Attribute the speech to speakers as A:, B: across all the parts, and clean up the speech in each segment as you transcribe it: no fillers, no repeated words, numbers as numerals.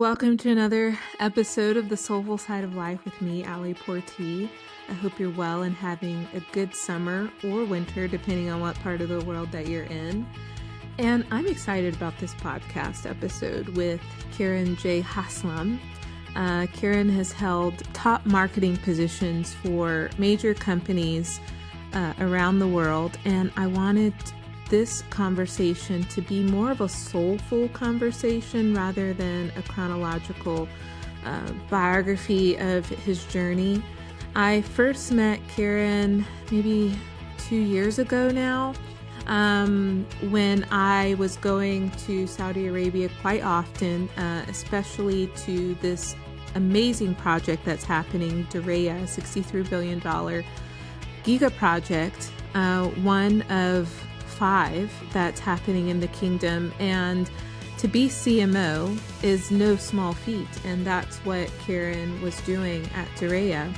A: Welcome to another episode of the Soulful Side of Life with me, Ali Portee. I hope you're well and having a good summer or winter, depending on what part of the world that you're in. And I'm excited about this podcast episode with Kiran Jay Haslam. Kiran has held top marketing positions for major companies around the world, and I wanted this conversation to be more of a soulful conversation rather than a chronological biography of his journey. I first met Kiran maybe 2 years ago now, when I was going to Saudi Arabia quite often, especially to this amazing project that's happening, Dorea, $63 billion giga project, one of 5 that's happening in the kingdom, and to be CMO is no small feat, and that's what Kiran was doing at Diriyah.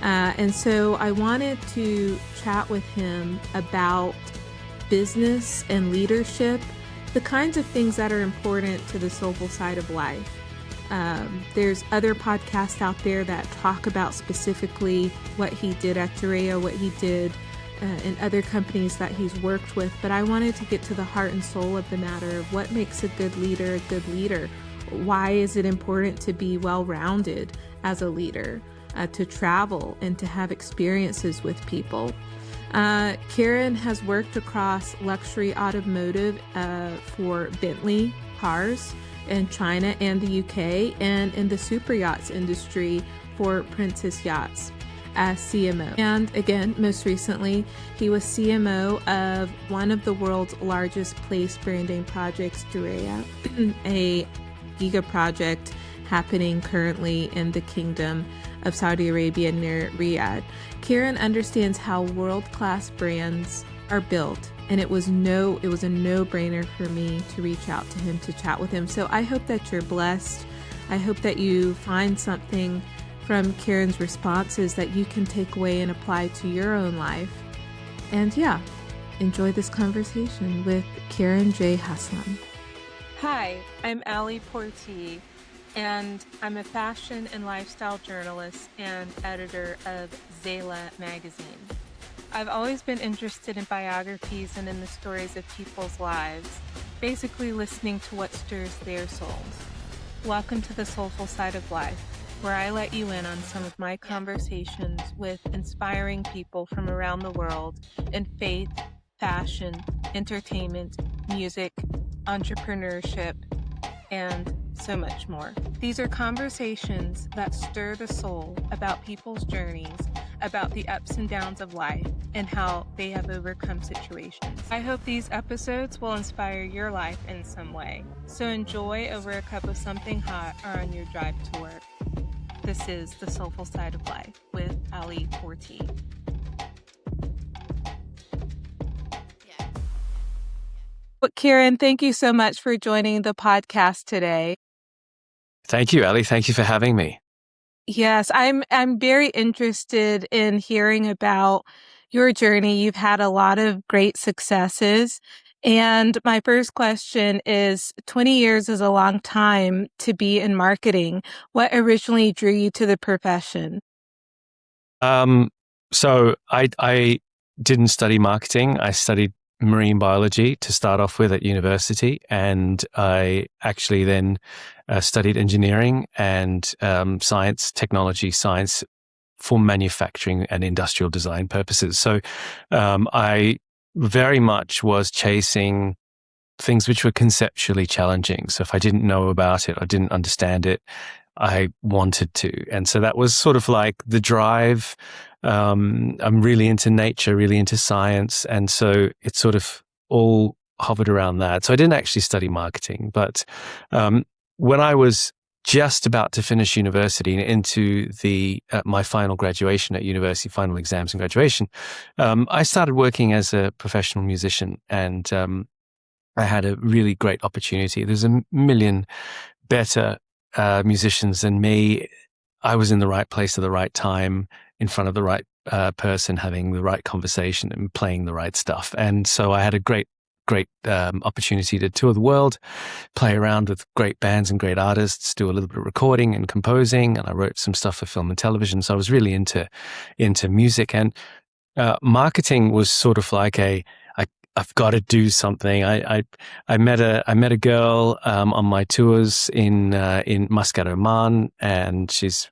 A: And so I wanted to chat with him about business and leadership, the kinds of things that are important to the soulful side of life. There's other podcasts out there that talk about specifically what he did at Diriyah, what he did in other companies that he's worked with, but I wanted to get to the heart and soul of the matter of what makes a good leader a good leader. Why is it important to be well-rounded as a leader, to travel and to have experiences with people? Kiran has worked across luxury automotive for Bentley cars in China and the UK, and in the superyachts industry for Princess Yachts as CMO. And again, most recently, he was CMO of one of the world's largest place branding projects, Dorea, a giga project happening currently in the Kingdom of Saudi Arabia near Riyadh. Kiran understands how world-class brands are built, and it was a no-brainer for me to reach out to him to chat with him. So I hope that you're blessed. I hope that you find something from Kiran's responses that you can take away and apply to your own life. And yeah, enjoy this conversation with Kiran Jay Haslam. Hi, I'm Ali Portee, and I'm a fashion and lifestyle journalist and editor of Zayla magazine. I've always been interested in biographies and in the stories of people's lives, basically listening to what stirs their souls. Welcome to the Soulful Side of Life, where I let you in on some of my conversations with inspiring people from around the world in faith, fashion, entertainment, music, entrepreneurship, and so much more. These are conversations that stir the soul about people's journeys, about the ups and downs of life, and how they have overcome situations. I hope these episodes will inspire your life in some way. So enjoy over a cup of something hot or on your drive to work. This is The Soulful Side of Life with Ali Portee. Well, Kiran, thank you so much for joining the podcast today.
B: Thank you, Ali. Thank you for having me.
A: Yes, I'm very interested in hearing about your journey. You've had a lot of great successes. And my first question is, 20 years is a long time to be in marketing. What originally drew you to the profession?
B: So I didn't study marketing. I studied marine biology to start off with at university. And I actually then studied engineering and technology science for manufacturing and industrial design purposes. So I very much was chasing things which were conceptually challenging. So if I didn't know about it, I didn't understand it, I wanted to. And so that was sort of like the drive. I'm really into nature, really into science. And so it sort of all hovered around that. So I didn't actually study marketing, but when I was just about to finish university and into my final graduation at university, final exams and graduation, I started working as a professional musician, and I had a really great opportunity. There's a million better musicians than me. I was in the right place at the right time, in front of the right person, having the right conversation and playing the right stuff. And so I had a great great opportunity to tour the world, play around with great bands and great artists, do a little bit of recording and composing, and I wrote some stuff for film and television. So I was really into music, and marketing was sort of like I've got to do something. I met a girl on my tours in Muscat, Oman, and she's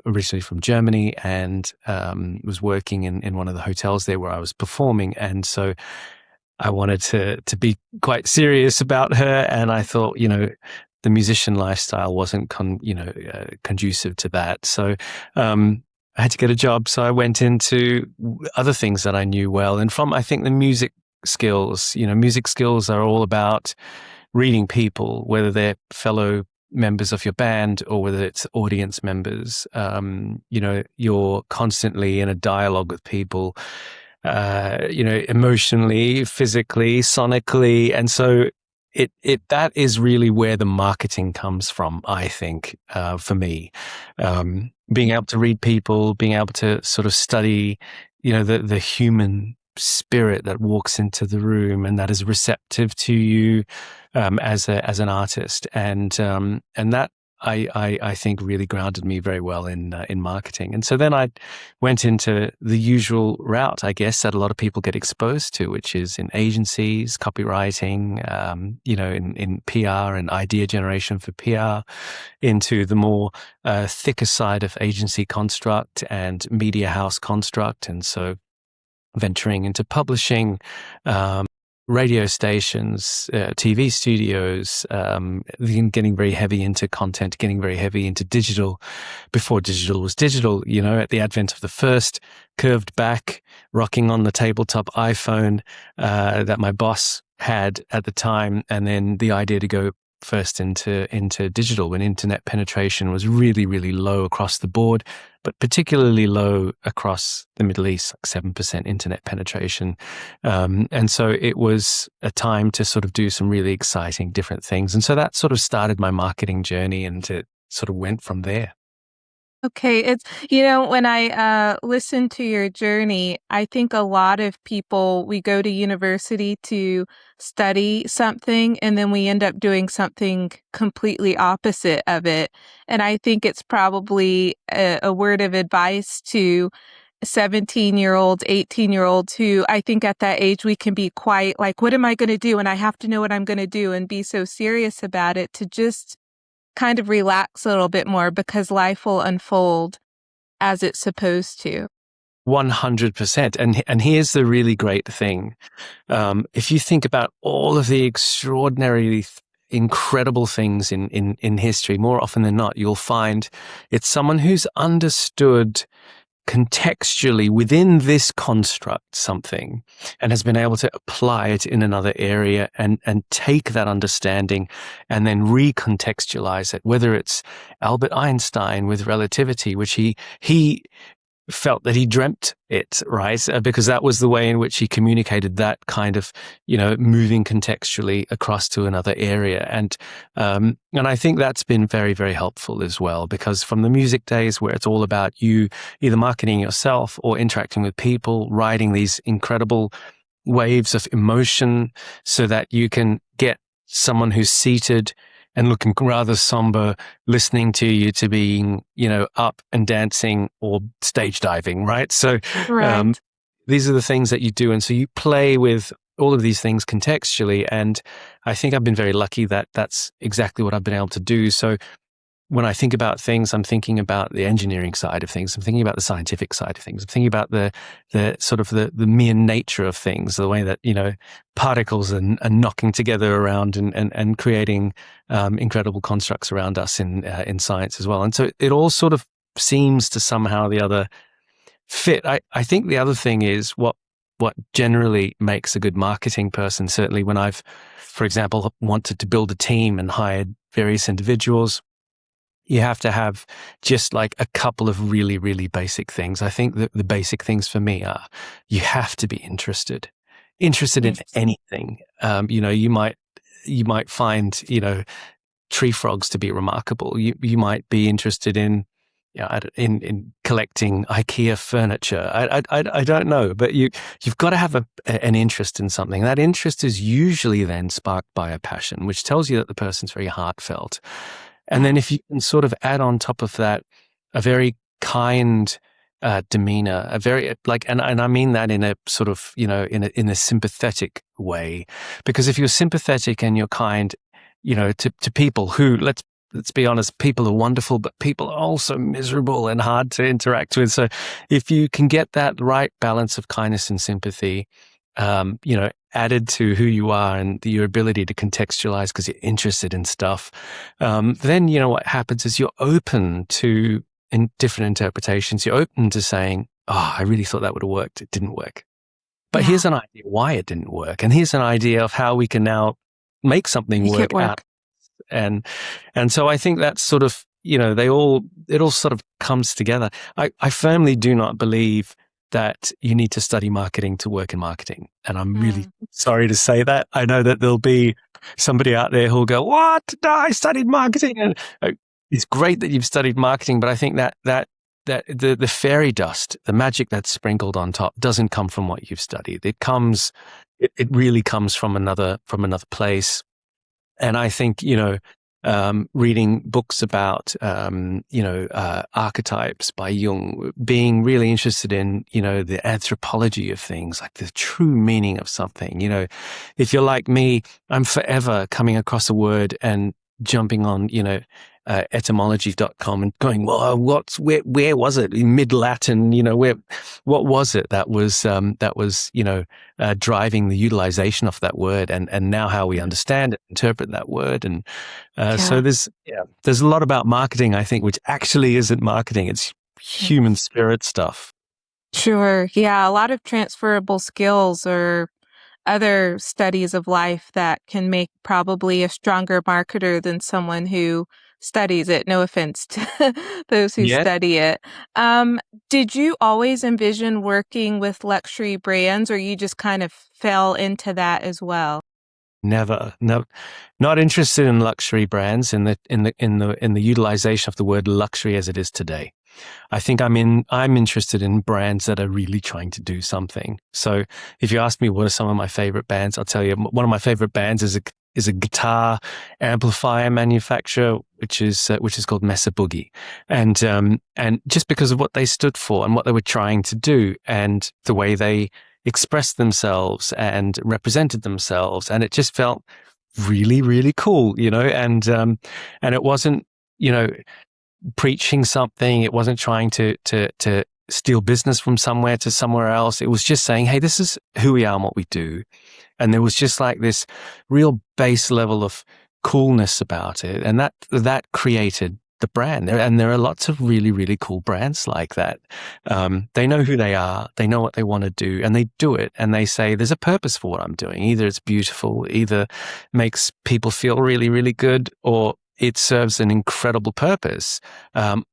B: originally from Germany, and was working in one of the hotels there where I was performing, and so I wanted to be quite serious about her, and I thought, the musician lifestyle wasn't conducive to that, so I had to get a job. So I went into other things that I knew well, and I think the music skills. Music skills are all about reading people, whether they're fellow members of your band or whether it's audience members. You're constantly in a dialogue with people, emotionally, physically, sonically. And so that is really where the marketing comes from, I think, for me. Being able to read people, being able to sort of study, the human spirit that walks into the room and that is receptive to you as an artist, and that I think really grounded me very well in marketing. And so then I went into the usual route, I guess, that a lot of people get exposed to, which is in agencies, copywriting, in PR and idea generation for PR, into the more thicker side of agency construct and media house construct, and so venturing into publishing, radio stations, TV studios, getting very heavy into content, getting very heavy into digital before digital was digital, at the advent of the first curved back, rocking on the tabletop iPhone that my boss had at the time, and then the idea to go first into digital when internet penetration was really, really low across the board, but particularly low across the Middle East, like 7% internet penetration. And so it was a time to sort of do some really exciting different things. And so that sort of started my marketing journey, and it sort of went from there.
A: Okay, it's, when I listen to your journey, I think a lot of people, we go to university to study something and then we end up doing something completely opposite of it. And I think it's probably a word of advice to 17-year-olds, 18-year-olds who I think at that age we can be quite like, what am I going to do? And I have to know what I'm going to do and be so serious about it, to just kind of relax a little bit more, because life will unfold as it's supposed to.
B: 100%. And here's the really great thing. If you think about all of the extraordinarily incredible things in history, more often than not, you'll find it's someone who's understood contextually within this construct something and has been able to apply it in another area and take that understanding and then recontextualize it, whether it's Albert Einstein with relativity, which he felt that he dreamt it, right? Because that was the way in which he communicated that kind of, moving contextually across to another area. And I think that's been very, very helpful as well, because from the music days where it's all about you either marketing yourself or interacting with people, riding these incredible waves of emotion so that you can get someone who's seated and looking rather somber, listening to you, to being, up and dancing or stage diving, right? So
A: Right.
B: these are the things that you do. And so you play with all of these things contextually. And I think I've been very lucky that that's exactly what I've been able to do. So when I think about things, I'm thinking about the engineering side of things. I'm thinking about the scientific side of things. I'm thinking about the sort of the mere nature of things, the way that, particles are knocking together around and creating incredible constructs around us in science as well. And so it all sort of seems to somehow or the other fit. I think the other thing is what generally makes a good marketing person, certainly when I've, for example, wanted to build a team and hired various individuals, you have to have just like a couple of really, really basic things. I think that the basic things for me are you have to be interested in
A: Yes.
B: anything. You might find, tree frogs to be remarkable. You might be interested in, in collecting IKEA furniture. I don't know, but you've got to have an interest in something. That interest is usually then sparked by a passion, which tells you that the person's very heartfelt. And then if you can sort of add on top of that a very kind demeanor, a very and I mean that in a sort of in a sympathetic way, because if you're sympathetic and you're kind, to people who let's be honest, people are wonderful, but people are also miserable and hard to interact with. So if you can get that right balance of kindness and sympathy, added to who you are and your ability to contextualize because you're interested in stuff, then what happens is you're open to in different interpretations. You're open to saying, "Oh, I really thought that would have worked. It didn't work." But here's an idea why it didn't work, and here's an idea of how we can now make something work out. And so I think that's sort of it all sort of comes together. I firmly do not believe that you need to study marketing to work in marketing. And I'm really sorry to say that. I know that there'll be somebody out there who'll go, "What? No, I studied marketing." And it's great that you've studied marketing, but I think that the fairy dust, the magic that's sprinkled on top doesn't come from what you've studied. It really comes from another place. And I think, reading books about, archetypes by Jung, being really interested in, the anthropology of things, like the true meaning of something. If you're like me, I'm forever coming across a word and jumping on, etymology.com and going, well, where was it in mid-Latin? What was it that was driving the utilization of that word and now how we understand it, interpret that word. And so there's a lot about marketing, I think, which actually isn't marketing. It's human spirit stuff.
A: Sure. Yeah. A lot of transferable skills or other studies of life that can make probably a stronger marketer than someone who studies it. No offense to those who study it. Did you always envision working with luxury brands, or you just kind of fell into that as well?
B: Never. No, not interested in luxury brands in the utilization of the word luxury as it is today. I think I'm interested in brands that are really trying to do something. So if you ask me what are some of my favorite bands, I'll tell you one of my favorite bands is a guitar amplifier manufacturer, which is called Mesa Boogie. And just because of what they stood for and what they were trying to do and the way they expressed themselves and represented themselves. And it just felt really, really cool, and it wasn't, preaching something. It wasn't trying to steal business from somewhere to somewhere else. It was just saying, hey, this is who we are and what we do. And there was just like this real base level of coolness about it. And that created the brand. And there are lots of really, really cool brands like that. They know who they are. They know what they want to do and they do it. And they say, there's a purpose for what I'm doing. Either it's beautiful, either makes people feel really, really good, or it serves an incredible purpose,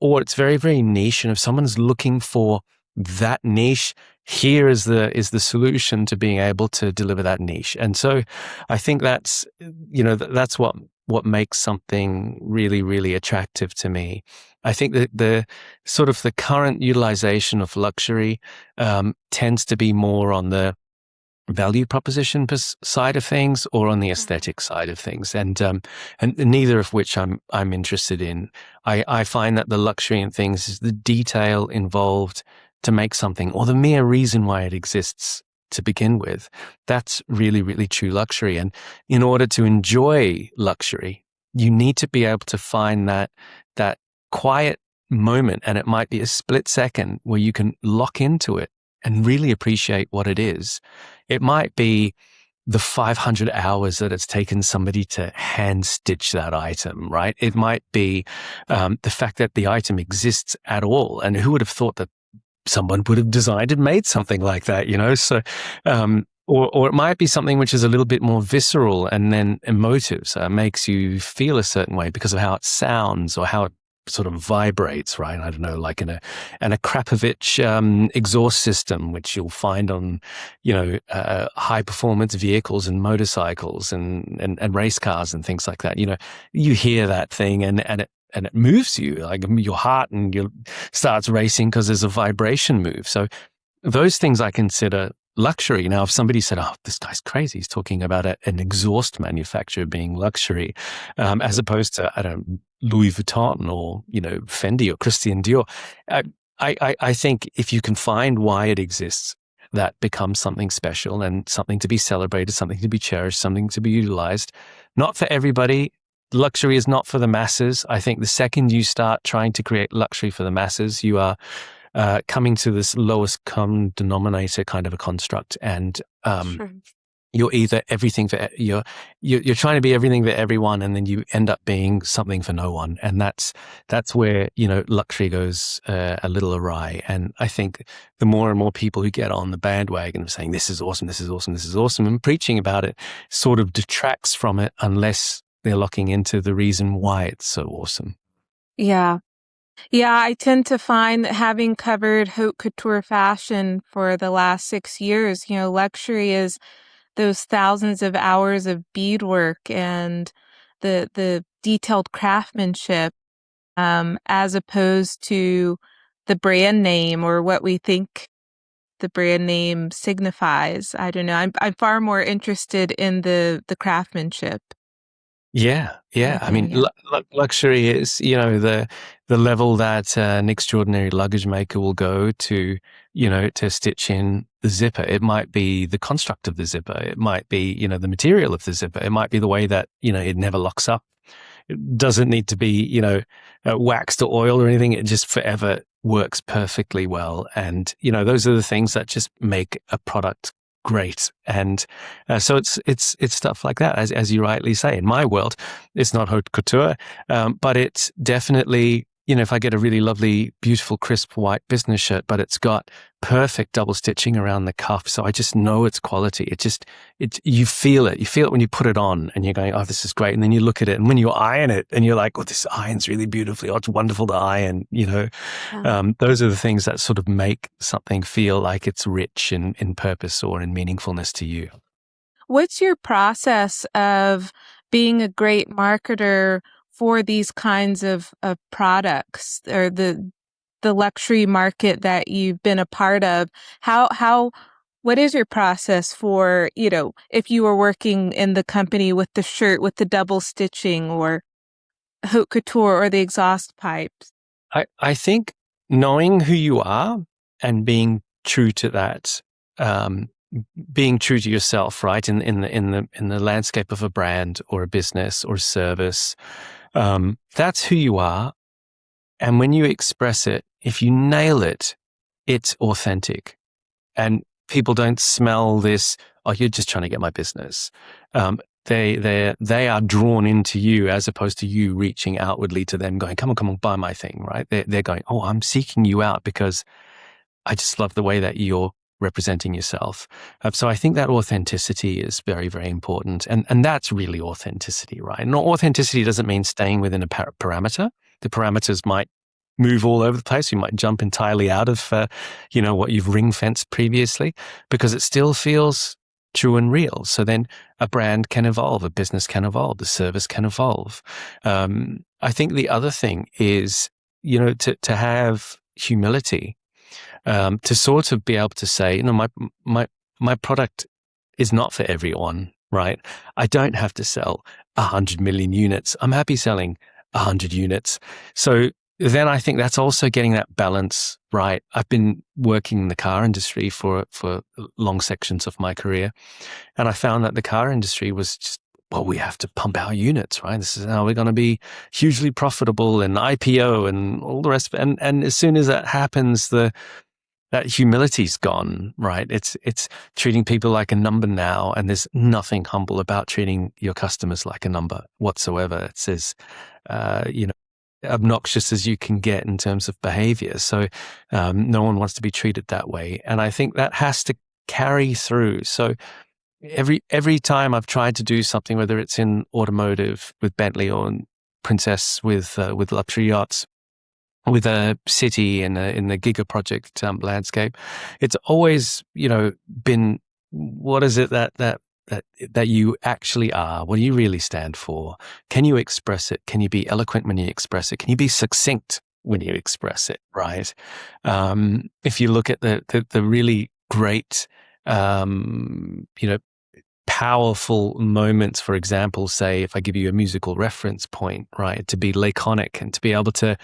B: or it's very, very niche. And if someone's looking for that niche, here is the solution to being able to deliver that niche. And so I think that's what makes something really, really attractive to me. I think that the sort of the current utilization of luxury tends to be more on the value proposition side of things or on the aesthetic side of things, and neither of which I'm interested in. I find that the luxury in things is the detail involved to make something, or the mere reason why it exists to begin with. That's really, really true luxury. And in order to enjoy luxury, you need to be able to find that quiet moment, and it might be a split second where you can lock into it and really appreciate what it is. It might be the 500 hours that it's taken somebody to hand stitch that item, right? It might be the fact that the item exists at all. And who would have thought that someone would have designed and made something like that, So, or it might be something which is a little bit more visceral and then emotive. So it makes you feel a certain way because of how it sounds or how it sort of vibrates, right? I don't know, like in a Krapovich exhaust system, which you'll find on, high performance vehicles and motorcycles and race cars and things like that. You hear that thing and it moves you, like your heart and your starts racing because there's a vibration move. So those things I consider luxury. Now, if somebody said, "Oh, this guy's crazy. He's talking about an exhaust manufacturer being luxury," as opposed to, I don't know, Louis Vuitton or, Fendi or Christian Dior. I think if you can find why it exists, that becomes something special and something to be celebrated, something to be cherished, something to be utilized. Not for everybody. Luxury is not for the masses. I think the second you start trying to create luxury for the masses, you are coming to this lowest common denominator kind of a construct, and
A: Sure.
B: you're either everything for you're trying to be everything for everyone, and then you end up being something for no one, and that's where luxury goes a little awry. And I think the more and more people who get on the bandwagon of saying this is awesome, this is awesome, this is awesome, and preaching about it sort of detracts from it unless they're locking into the reason why it's so awesome.
A: Yeah. Yeah, I tend to find that having covered haute couture fashion for the last 6 years, luxury is those thousands of hours of beadwork and the detailed craftsmanship, as opposed to the brand name or what we think the brand name signifies. I don't know. I'm far more interested in the craftsmanship
B: Yeah. I mean,
A: within. Yeah.
B: luxury is, the level that an extraordinary luggage maker will go to, to stitch in the zipper. It might be the construct of the zipper. It might be, the material of the zipper. It might be the way that, it never locks up. It doesn't need to be, waxed or oiled or anything. It just forever works perfectly well. And, those are the things that just make a product great. And so it's stuff like that, as you rightly say. In my world, it's not haute couture, but it's definitely, if I get a really lovely, beautiful, crisp white business shirt, but it's got perfect double stitching around the cuff, so I just know it's quality. You feel it. You feel it when you put it on, and you're going, "Oh, this is great." And then you look at it, and when you iron it, and you're like, "Oh, this irons really beautifully. Oh, it's wonderful to iron." Those are the things that sort of make something feel like it's rich in purpose or in meaningfulness to you.
A: What's your process of being a great marketer for these kinds of products, or the luxury market that you've been a part of? What is your process for, if you were working in the company with the shirt with the double stitching or haute couture or the exhaust pipes?
B: I think knowing who you are and being true to that, being true to yourself, right? In the landscape of a brand or a business or service, that's who you are. And when you express it, if you nail it, it's authentic. And people don't smell this, "Oh, you're just trying to get my business." They are drawn into you as opposed to you reaching outwardly to them going, come on, buy my thing, right? They're going, "Oh, I'm seeking you out because I just love the way that you're representing yourself." So I think that authenticity is very, very important. And that's really authenticity, right? And authenticity doesn't mean staying within a parameter. The parameters might move all over the place. You might jump entirely out of, what you've ring fenced previously, because it still feels true and real. So then a brand can evolve, a business can evolve, the service can evolve. I think the other thing is, to have humility, to sort of be able to say, my product is not for everyone, right? I don't have to sell 100 million units. I'm happy selling 100 units. So then I think that's also getting that balance right. I've been working in the car industry for long sections of my career, and I found that the car industry was just, well, we have to pump our units, right? This is how we're going to be hugely profitable and IPO and all the rest of it. And as soon as that happens, that humility's gone, right? It's treating people like a number now, and there's nothing humble about treating your customers like a number whatsoever. It's as, obnoxious as you can get in terms of behavior. So no one wants to be treated that way. And I think that has to carry through. So every time I've tried to do something, whether it's in automotive with Bentley or in Princess with luxury yachts, with a city in the giga project landscape, it's always been, what is it that that you actually are? What do you really stand for? Can you express it? Can you be eloquent when you express it? Can you be succinct when you express it? Right? If you look at the really great, powerful moments, for example, say if I give you a musical reference point, right, to be laconic and to be able to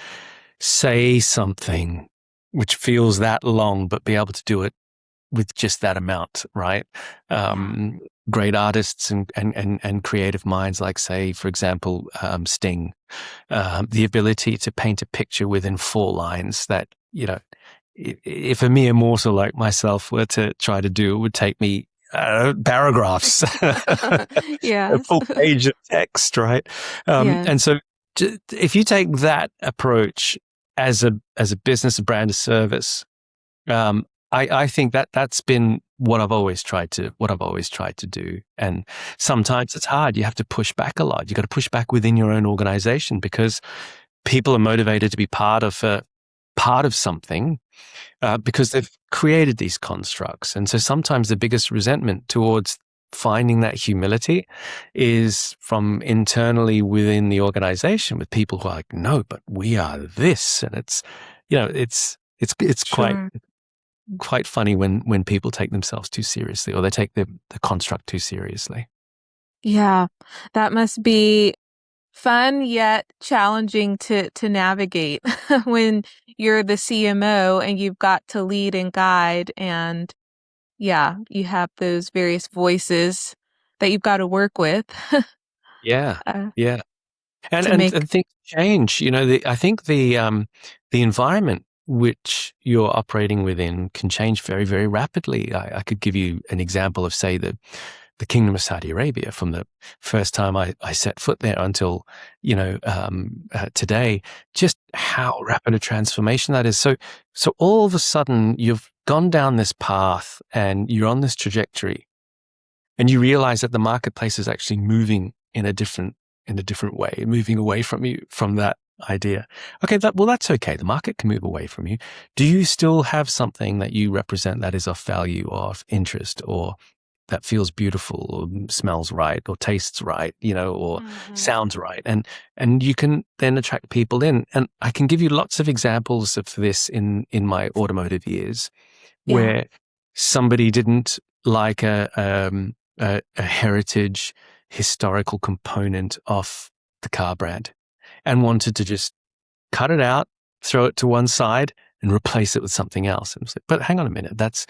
B: say something which feels that long, but be able to do it with just that amount, right? Great artists and creative minds, like say, for example, Sting, the ability to paint a picture within 4 lines that, if a mere mortal like myself were to try to do, it would take me paragraphs, a
A: Yes.
B: full page of text, right?
A: Yes.
B: And so if you take that approach as a business, a brand, a service, I think that's been what I've always tried to do. And sometimes it's hard. You have to push back a lot. You got to push back within your own organization because people are motivated to be part of something because they've created these constructs. And so sometimes the biggest resentment towards finding that humility is from internally within the organization with people who are like, no, but we are this. And it's
A: Sure.
B: quite funny when people take themselves too seriously or they take the construct too seriously.
A: Yeah, that must be fun yet challenging to navigate when you're the CMO and you've got to lead and guide, and yeah, you have those various voices that you've got to work with
B: Yeah.
A: uh,
B: Yeah. And
A: to
B: and,
A: make.
B: and things change. I think the environment which you're operating within can change very, very rapidly. I could give you an example of, say, the Kingdom of Saudi Arabia from the first time I set foot there until today. Just how rapid a transformation that is. So all of a sudden you've gone down this path and you're on this trajectory, and you realize that the marketplace is actually moving in a different way, moving away from you, from that idea. Okay, that's okay. The market can move away from you. Do you still have something that you represent that is of value or of interest or that feels beautiful or smells right or tastes right, or sounds right? And you can then attract people in. And I can give you lots of examples of this in my automotive years
A: Yeah,
B: where somebody didn't like a heritage historical component of the car brand and wanted to just cut it out, throw it to one side and replace it with something else. And like, but hang on a minute, that's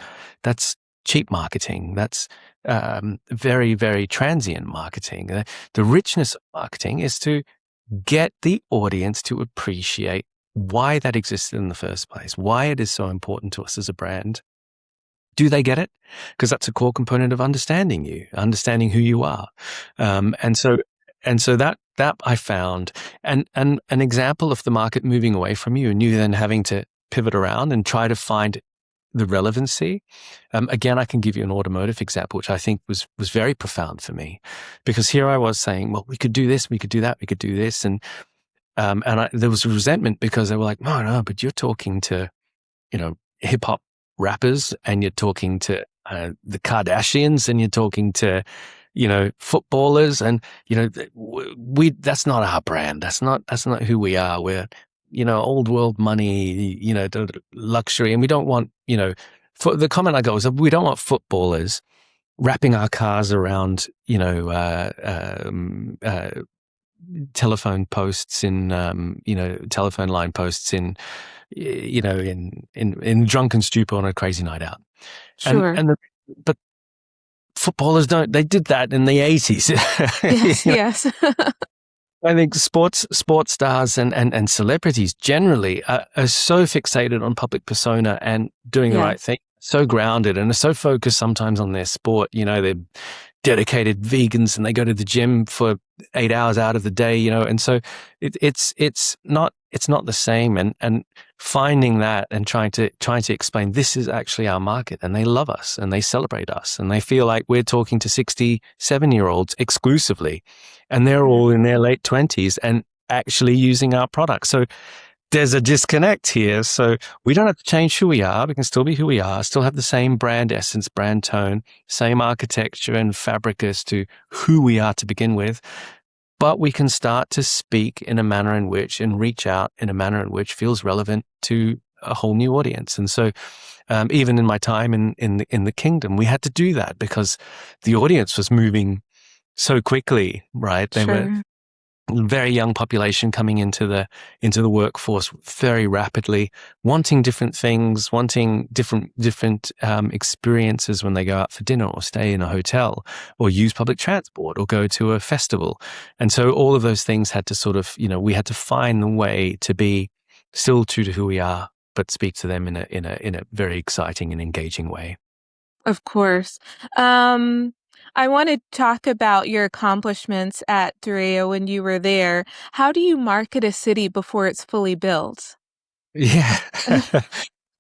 B: cheap marketing. That's very, very transient marketing. The richness of marketing is to get the audience to appreciate why that existed in the first place, why it is so important to us as a brand. Do they get it? Because that's a core component of understanding you, understanding who you are. And so that I found, and an example of the market moving away from you and you then having to pivot around and try to find the relevancy. Again, I can give you an automotive example, which I think was very profound for me, because here I was saying, well, we could do this, we could do that, we could do this. And there was resentment because they were like, no, but you're talking to, hip hop rappers and you're talking to the Kardashians and you're talking to, footballers and, that's not our brand. That's not who we are. We're, old world money, luxury. And we don't want, for the comment I got was, we don't want footballers wrapping our cars around, telephone posts in, telephone line posts in, in drunken stupor on a crazy night out.
A: sure.
B: But footballers don't. They did that in the 80s.
A: Yes, yes.
B: I think sports stars and celebrities generally are so fixated on public persona and doing the right
A: Yes.
B: thing, so grounded and are so focused sometimes on their sport. They're dedicated vegans and they go to the gym for 8 hours out of the day, and so it's not the same. And finding that and trying to explain this is actually our market and they love us and they celebrate us and they feel like we're talking to 67-year-olds exclusively and they're all in their late 20s and actually using our product. So there's a disconnect here. So we don't have to change who we are. We can still be who we are, still have the same brand essence, brand tone, same architecture and fabric as to who we are to begin with. But we can start to speak in a manner in which and reach out in a manner in which feels relevant to a whole new audience. And so even in my time in the kingdom, we had to do that because the audience was moving so quickly, right? They were
A: Sure.
B: very young population coming into the workforce very rapidly, wanting different things, wanting different experiences when they go out for dinner or stay in a hotel or use public transport or go to a festival. And so all of those things had to sort of, we had to find the way to be still true to who we are, but speak to them in a very exciting and engaging way.
A: Of course. I want to talk about your accomplishments at Dorea when you were there. How do you market a city before it's fully built?
B: Yeah.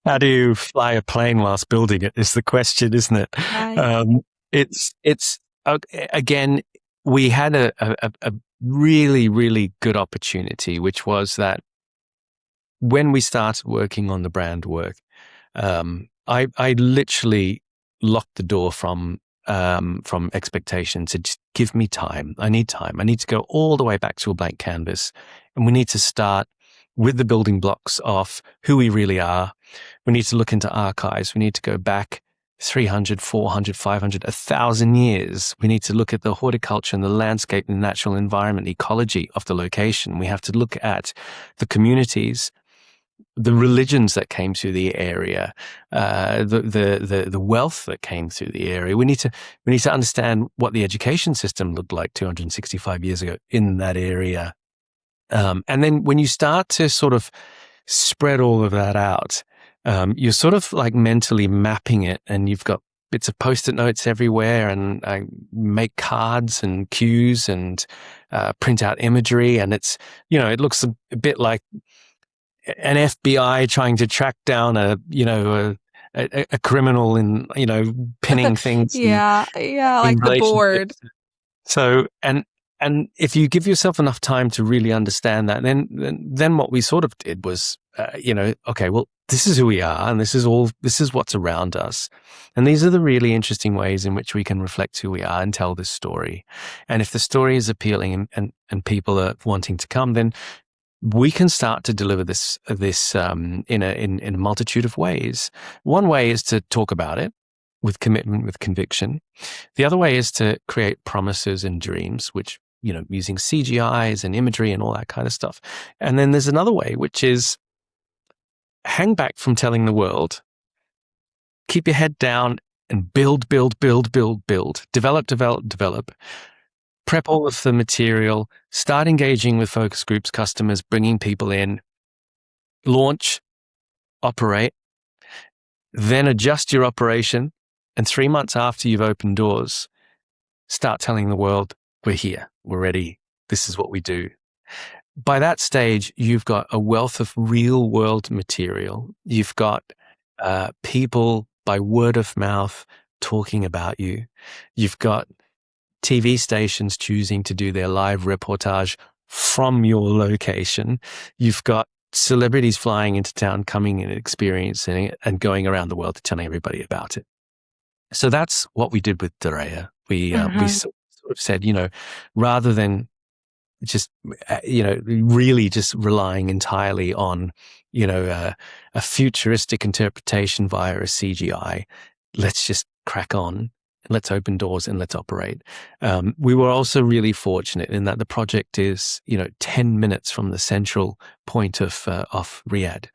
B: How do you fly a plane whilst building it is the question, isn't it?
A: Right.
B: It's again, we had a really, really good opportunity, which was that when we started working on the brand work, I literally locked the door from expectations. To just give me time. I need time. I need to go all the way back to a blank canvas, and we need to start with the building blocks of who we really are. We need to look into archives. We need to go back 300, 400, 500, 1,000 years. We need to look at the horticulture and the landscape and the natural environment, ecology of the location. We have to look at the communities, the religions that came through the area, the wealth that came through the area. We need to understand what the education system looked like 265 years ago in that area. And then when you start to sort of spread all of that out, you're sort of like mentally mapping it, and you've got bits of Post-it notes everywhere, and I make cards and cues and print out imagery, and it's, it looks a bit like an FBI trying to track down a criminal and, pinning things
A: Yeah, yeah,
B: in
A: like the board.
B: relationships. So, and if you give yourself enough time to really understand that, then what we sort of did was, okay, well, this is who we are, and this is what's around us. And these are the really interesting ways in which we can reflect who we are and tell this story. And if the story is appealing and people are wanting to come, then we can start to deliver this in a multitude of ways. One way is to talk about it with commitment, with conviction. The other way is to create promises and dreams, which, using CGIs and imagery and all that kind of stuff. And then there's another way, which is hang back from telling the world, keep your head down and build, develop, prep all of the material, start engaging with focus groups, customers, bringing people in, launch, operate, then adjust your operation. And 3 months after you've opened doors, start telling the world, we're here, we're ready, this is what we do. By that stage, you've got a wealth of real world material. You've got people by word of mouth talking about you. You've got TV stations choosing to do their live reportage from your location. You've got celebrities flying into town, coming and experiencing it and going around the world to telling everybody about it. So that's what we did with Dorea. We sort of said, rather than just, really just relying entirely on, a futuristic interpretation via a CGI, let's just crack on. Let's open doors and let's operate. We were also really fortunate in that the project is, 10 minutes from the central point of Riyadh,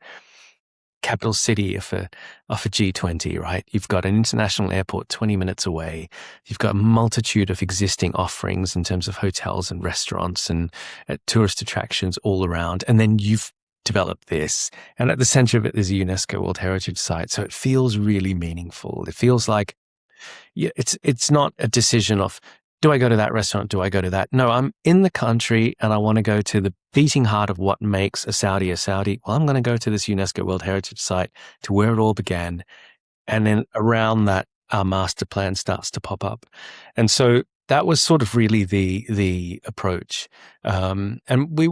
B: capital city of a G20, right? You've got an international airport 20 minutes away. You've got a multitude of existing offerings in terms of hotels and restaurants and tourist attractions all around. And then you've developed this. And at the center of it is a UNESCO World Heritage Site. So it feels really meaningful. It feels like it's not a decision of, do I go to that restaurant? Do I go to that? No, I'm in the country and I want to go to the beating heart of what makes a Saudi a Saudi. Well, I'm going to go to this UNESCO World Heritage Site to where it all began. And then around that, our master plan starts to pop up. And so that was sort of really the approach. And we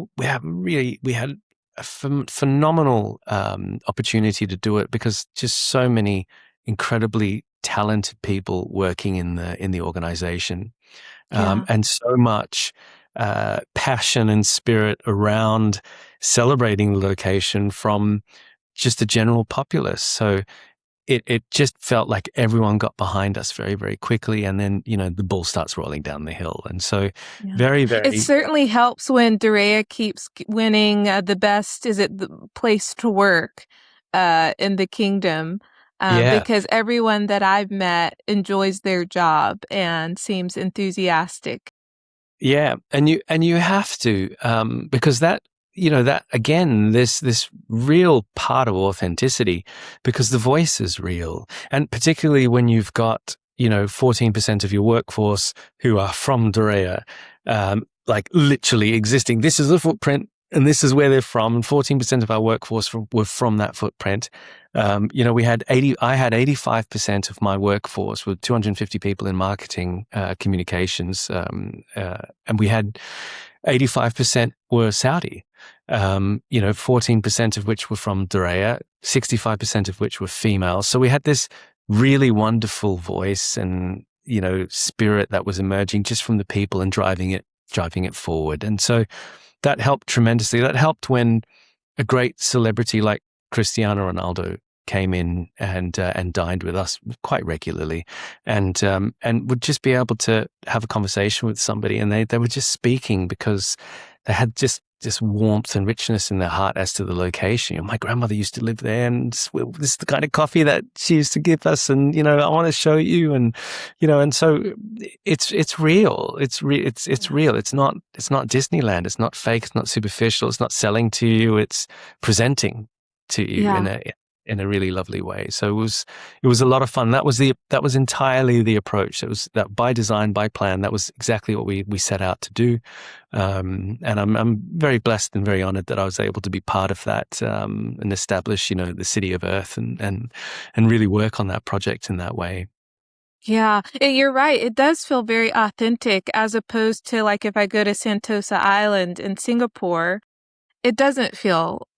B: had a phenomenal opportunity to do it, because just so many incredibly talented people working in the organization,
A: Yeah.
B: and so much passion and spirit around celebrating the location from just the general populace. So it just felt like everyone got behind us very, very quickly. And then, the ball starts rolling down the hill. And so
A: Yeah.
B: very,
A: It
B: very,
A: certainly helps when Dorea keeps winning the best, is it the place to work in the kingdom?
B: yeah.
A: Because everyone that I've met enjoys their job and seems enthusiastic.
B: Yeah, and you have to, because that again, this real part of authenticity, because the voice is real, and particularly when you've got 14% of your workforce who are from Dorea, like literally existing. This is the footprint, and this is where they're from. And 14% of our workforce were from that footprint. We had 80. I had 85% of my workforce, with 250 people in marketing, communications, and we had 85% were Saudi. 14% of which were from Dorea, 65% of which were female. So we had this really wonderful voice and spirit that was emerging just from the people and driving it forward. And so that helped tremendously. That helped when a great celebrity like Cristiano Ronaldo came in and dined with us quite regularly, and would just be able to have a conversation with somebody, and they were just speaking because they had just this warmth and richness in their heart as to the location. My grandmother used to live there, and this is the kind of coffee that she used to give us, and I want to show you, and and so it's real. It's real. It's not Disneyland. It's not fake. It's not superficial. It's not selling to you. It's presenting to you in a really lovely way. So it was a lot of fun. That was entirely the approach. It was that by design, by plan. That was exactly what we set out to do. And I'm very blessed and very honored that I was able to be part of that, and establish the City of Earth and really work on that project in that way.
A: Yeah, you're right. It does feel very authentic, as opposed to like if I go to Sentosa Island in Singapore, it doesn't feel,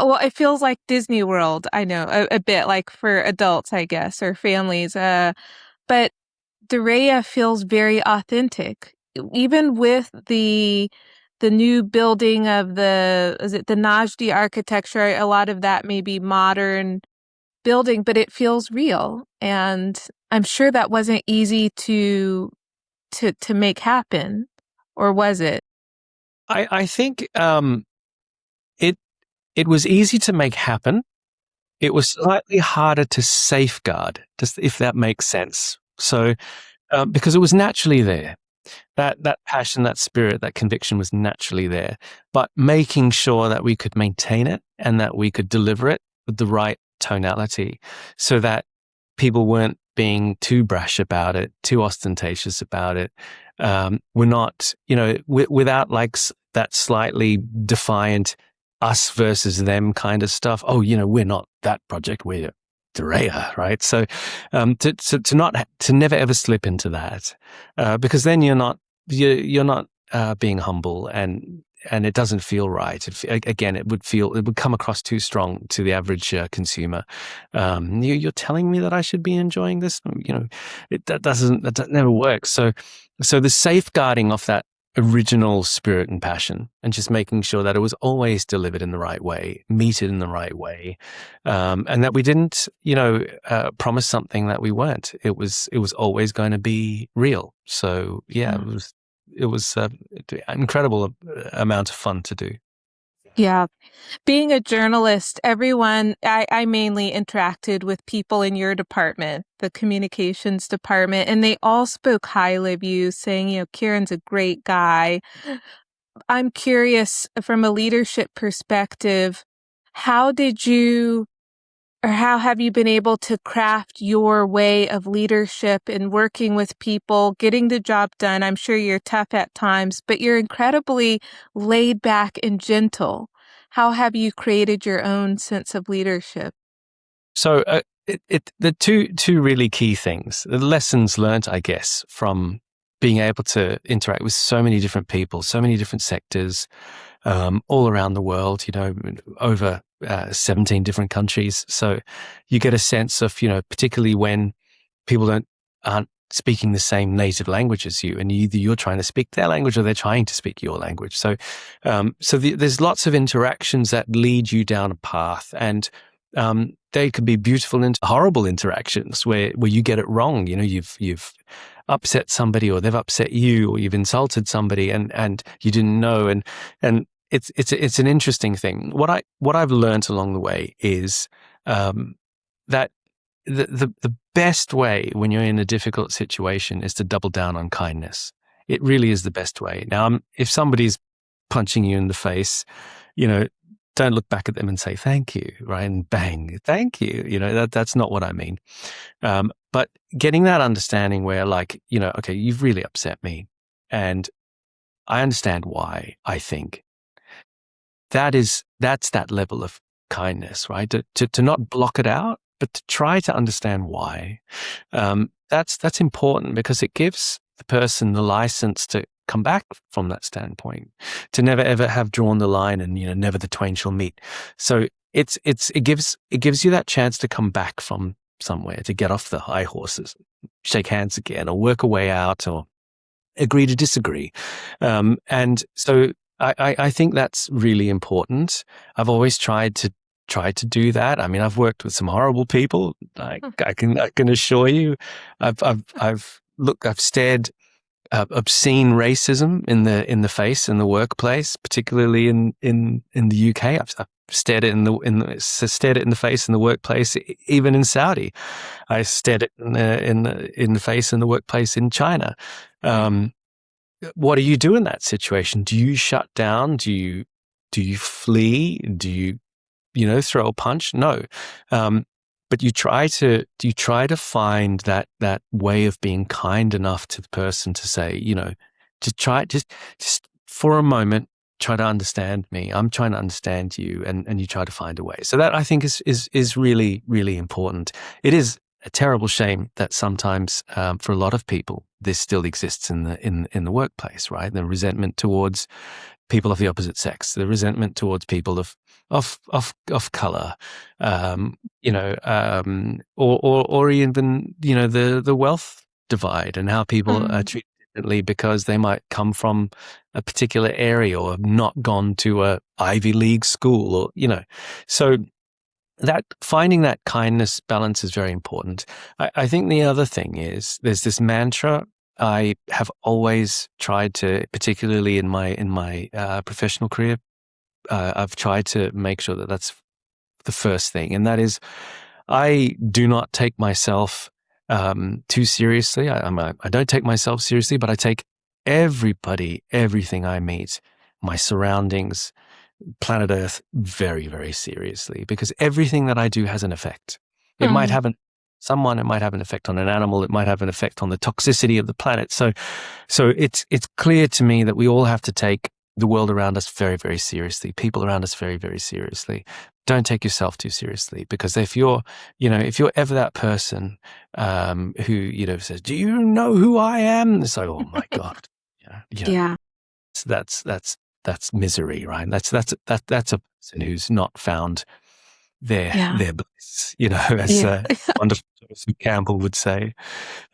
A: well, it feels like Disney World. I know, a bit like for adults, I guess, or families. But Diriyah feels very authentic, even with the new building of is it the Najdi architecture? A lot of that may be modern building, but it feels real. And I'm sure that wasn't easy to make happen, or was it?
B: I think it was easy to make happen. It was slightly harder to safeguard, just if that makes sense. So, because it was naturally there, that passion, that spirit, that conviction was naturally there, but making sure that we could maintain it and that we could deliver it with the right tonality, so that people weren't being too brash about it, too ostentatious about it. We're not, without like that slightly defiant us versus them kind of stuff. Oh, we're not that project. We're Diriyah, right? So, to never ever slip into that, because then you're not being humble, and it doesn't feel right. Again, it would come across too strong to the average consumer. You're telling me that I should be enjoying this? That never works. So the safeguarding of that original spirit and passion, and just making sure that it was always delivered in the right way, meted in the right way, and that we didn't, promise something that we weren't. It was always going to be real. So yeah, it was an incredible amount of fun to do.
A: Yeah. Being a journalist, I mainly interacted with people in your department, the communications department, and they all spoke highly of you, saying, Kiran's a great guy. I'm curious, from a leadership perspective, how did you, or how have you been able to craft your way of leadership and working with people, getting the job done? I'm sure you're tough at times, but you're incredibly laid back and gentle. How have you created your own sense of leadership?
B: So the two really key things, the lessons learned, I guess, from being able to interact with so many different people, so many different sectors, all around the world, over 17 different countries. So you get a sense of, particularly when people aren't speaking the same native language as you, and either you're trying to speak their language or they're trying to speak your language. So, there's lots of interactions that lead you down a path, and they could be beautiful and horrible interactions where you get it wrong. You've upset somebody, or they've upset you, or you've insulted somebody, and you didn't know, and it's an interesting thing. What I've learned along the way is that the best way when you're in a difficult situation is to double down on kindness. It really is the best way. Now, if somebody's punching you in the face, don't look back at them and say thank you, right? And bang, thank you. That's not what I mean. But getting that understanding where, okay, you've really upset me, and I understand why. I think that's that level of kindness, right? To not block it out, but to try to understand why. That's important, because it gives the person the license to come back from that standpoint, to never ever have drawn the line, and never the twain shall meet. So it gives you that chance to come back from somewhere, to get off the high horses, shake hands again, or work a way out, or agree to disagree. And so I think that's really important. I've always tried to do that. I mean, I've worked with some horrible people. I can assure you, I've stared obscene racism in the face in the workplace, particularly in the UK. I've stared it in the face in the workplace, even in Saudi. I stared it in the face in the workplace in China. What do you do in that situation? Do you shut down? Do you flee? Do you throw a punch? No. But you try to find that way of being kind enough to the person to say, to try just for a moment, try to understand me. I'm trying to understand you, and you try to find a way. So that, I think, is really, really important. It is a terrible shame that sometimes, for a lot of people, this still exists in the workplace, right? The resentment towards people of the opposite sex, the resentment towards people of color, or even the wealth divide, and how people are treated differently because they might come from a particular area, or have not gone to a Ivy League school, or so. That finding that kindness balance is very important. I think the other thing is, there's this mantra I have always tried to, particularly in my professional career, I've tried to make sure that that's the first thing, and that is, I do not take myself too seriously. I don't take myself seriously, but I take everything I meet, my surroundings, planet Earth, very, very seriously, because everything that I do has an effect. It might have it might have an effect on an animal. It might have an effect on the toxicity of the planet. So it's clear to me that we all have to take the world around us very, very seriously, people around us very, very seriously. Don't take yourself too seriously, because if you're ever that person who says, "Do you know who I am?" It's like, oh my God,
A: Yeah.
B: That's misery, right? That's a person who's not found their bliss, as wonderful Joseph Campbell would say.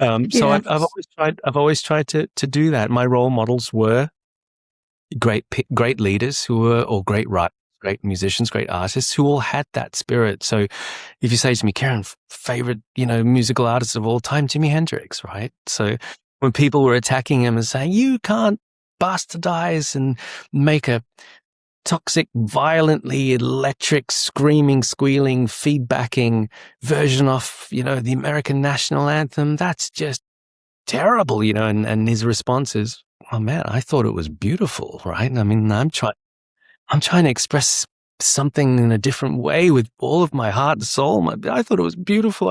B: So I've always tried to do that. My role models were great leaders or great writers, great musicians, great artists, who all had that spirit. So if you say to me, Kiran, favorite musical artist of all time, Jimi Hendrix, right? So when people were attacking him and saying, you can't bastardize and make a toxic, violently electric, screaming, squealing, feedbacking version of, the American national anthem, that's just terrible, and his response is, oh man, I thought it was beautiful, right? I mean, I'm trying to express something in a different way with all of my heart and soul. I thought it was beautiful.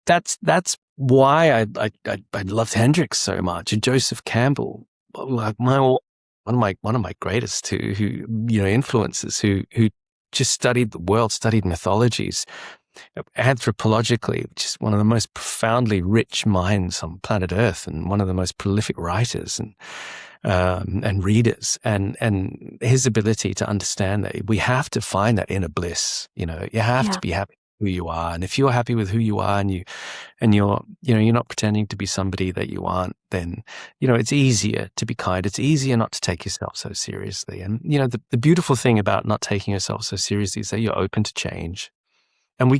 B: That's why I loved Hendrix so much, and Joseph Campbell, like one of my greatest who influences, who just studied the world, studied mythologies, anthropologically, which is one of the most profoundly rich minds on planet Earth, and one of the most prolific writers. and readers, and his ability to understand that we have to find that inner bliss. You have to be happy with who you are, and if you're happy with who you are, and you're not pretending to be somebody that you aren't, then it's easier to be kind. It's easier not to take yourself so seriously. And the beautiful thing about not taking yourself so seriously is that you're open to change. And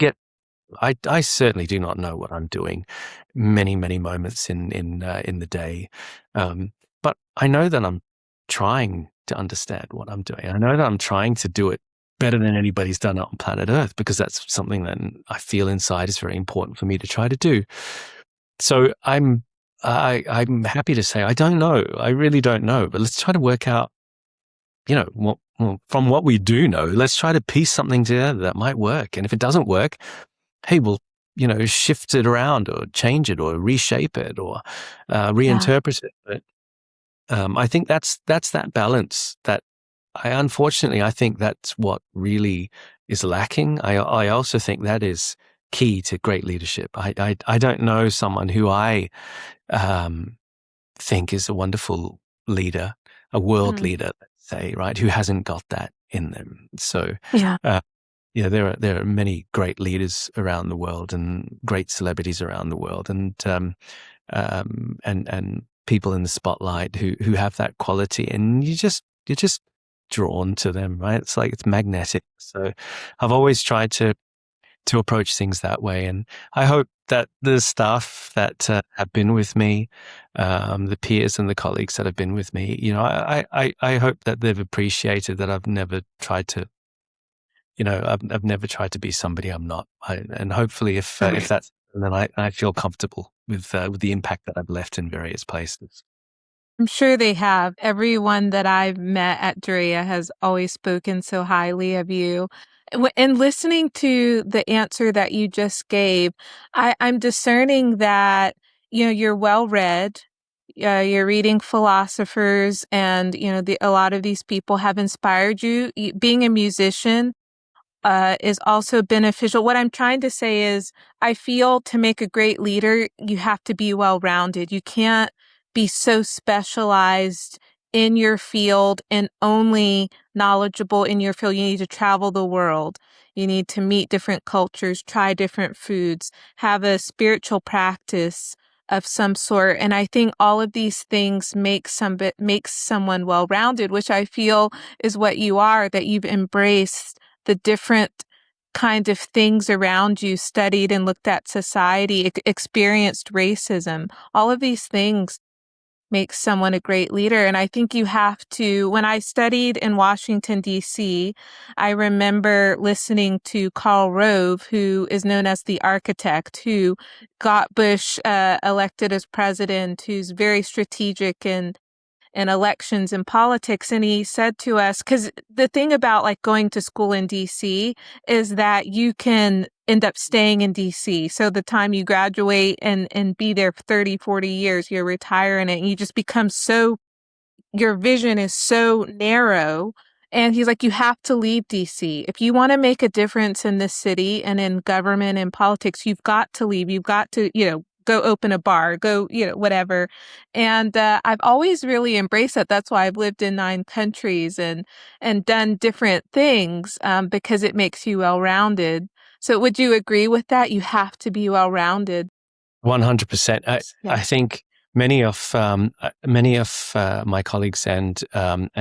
B: I certainly do not know what I'm doing many, many moments in the day. But I know that I'm trying to understand what I'm doing. I know that I'm trying to do it better than anybody's done it on planet Earth, because that's something that I feel inside is very important for me to try to do. So I'm happy to say I don't know. I really don't know. But let's try to work out, from what we do know, let's try to piece something together that might work. And if it doesn't work, hey, we'll shift it around or change it or reshape it or reinterpret it. But I think that's that balance that I think that's what really is lacking. I also think that is key to great leadership. I don't know someone who I think is a wonderful leader, a world leader, let's say, right, who hasn't got that in them. So there are many great leaders around the world and great celebrities around the world, and people in the spotlight who have that quality, and you're just drawn to them, right? It's like it's magnetic. So I've always tried to approach things that way, and I hope that the staff that have been with me, the peers and the colleagues that have been with me, I hope that they've appreciated that I've never tried to. I've never tried to be somebody I'm not, and hopefully, if that's, then I feel comfortable with the impact that I've left in various places.
A: I'm sure they have. Everyone that I've met at Dorea has always spoken so highly of you. And listening to the answer that you just gave, I'm discerning that you're well read. You're reading philosophers, and a lot of these people have inspired you. Being a musician is also beneficial. What I'm trying to say is, I feel to make a great leader, you have to be well-rounded. You can't be so specialized in your field and only knowledgeable in your field. You need to travel the world. You need to meet different cultures, try different foods, have a spiritual practice of some sort. And I think all of these things makes someone well-rounded, which I feel is what you are, that you've embraced the different kind of things around you, studied and looked at society, experienced racism. All of these things make someone a great leader. And I think you have to, when I studied in Washington, D.C., I remember listening to Karl Rove, who is known as the architect, who got Bush elected as president, who's very strategic in elections and politics. And he said to us, because the thing about like going to school in DC is that you can end up staying in DC. So the time you graduate and be there for 30, 40 years, you're retiring, and you just become your vision is so narrow. And he's like, you have to leave DC. If you want to make a difference in this city and in government and politics, you've got to leave. You've got to, go open a bar, go, whatever. And I've always really embraced that. That's why I've lived in 9 countries and done different things, because it makes you well-rounded. So would you agree with that? You have to be well-rounded.
B: 100%. I think many of my colleagues and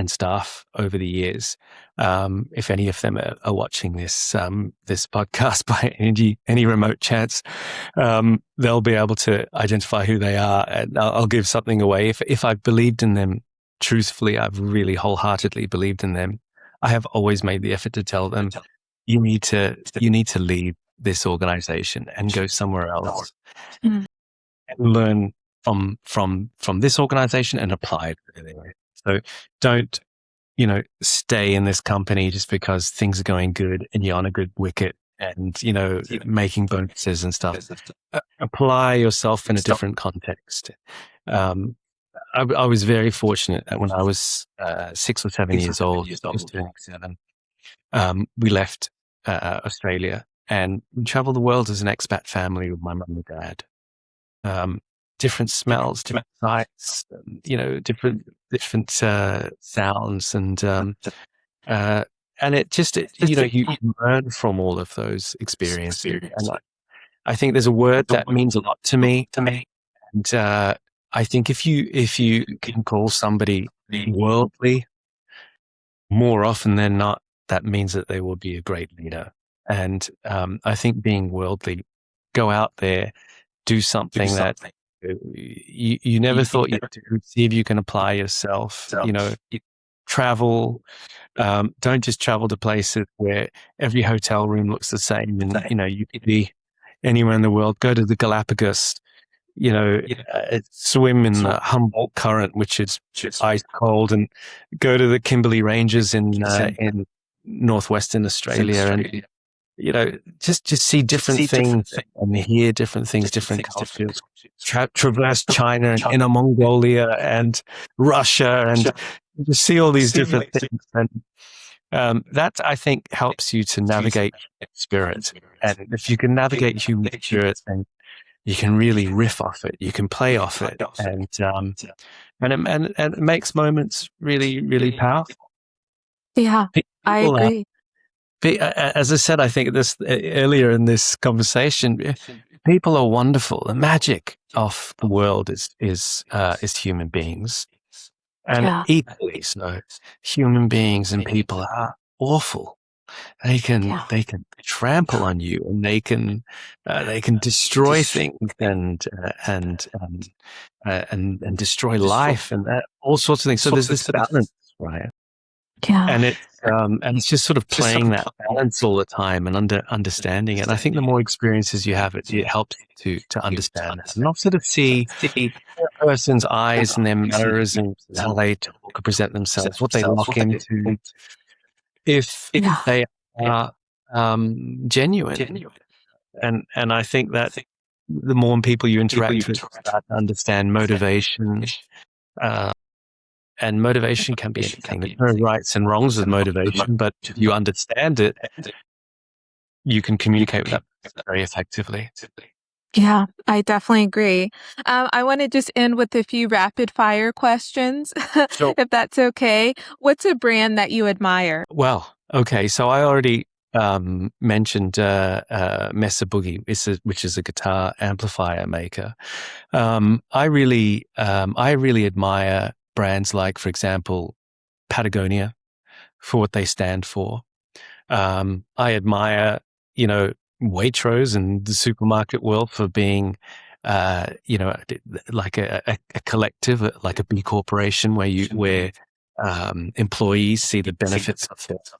B: staff over the years, if any of them are watching this podcast by any remote chance, they'll be able to identify who they are. And I'll give something away. If I've believed in them truthfully, I've really wholeheartedly believed in them. I have always made the effort to tell them, you need to leave this organization and go somewhere else. And learn from this organization and apply it anyway. So don't, stay in this company just because things are going good and you're on a good wicket and, making bonuses and stuff. Apply yourself in a different context. I was very fortunate that when I was 6 or 7 years old, just turning 7, we left Australia and we traveled the world as an expat family with my mum and dad. Different smells, different sights, different different sounds, and it just, you learn from all of those experiences. And I think there's a word that means a lot to me. And I think if you can call somebody worldly, more often than not, that means that they will be a great leader. And I think being worldly, go out there, do something that you never thought you'd do, see if you can apply yourself, travel. Don't just travel to places where every hotel room looks the same and, you could be anywhere in the world. Go to the Galapagos, swim in the Humboldt Current, which is ice cold, and go to the Kimberley Ranges in northwestern Australia, and just see different things and hear different things, different cultures. Traverse China and Inner Mongolia and Russia, and just see all these different things. And that, I think, helps you to navigate spirit. And if you can navigate human spirit, then you can really riff off it. You can play off it, and it makes moments really, really powerful.
A: Yeah, I agree.
B: As I said, I think this earlier in this conversation, people are wonderful. The magic of the world is human beings, and equally so, human beings and people are awful. They can trample on you, and they can destroy things and destroy life and all sorts of things. So there's this balance, right?
A: Yeah.
B: And it's just sort of playing that balance all the time and understanding it. And I think the more experiences you have, it helps you to understand that, and also to see a person's eyes and their manners and how they talk or present themselves, what they lock into, if they are genuine. And I think that the more people you interact with, start to understand motivation. And motivation can be anything. There's no rights and wrongs with motivation, but if you understand it, you can communicate with that very effectively.
A: Yeah, I definitely agree. I want to just end with a few rapid fire questions,
B: Sure.
A: if that's okay. What's a brand that you admire?
B: Well, okay. So I already mentioned Mesa Boogie, which is a guitar amplifier maker. I really admire brands like, for example, Patagonia for what they stand for. I admire, Waitrose and the supermarket world for being, like a collective, like a B corporation where employees see the benefits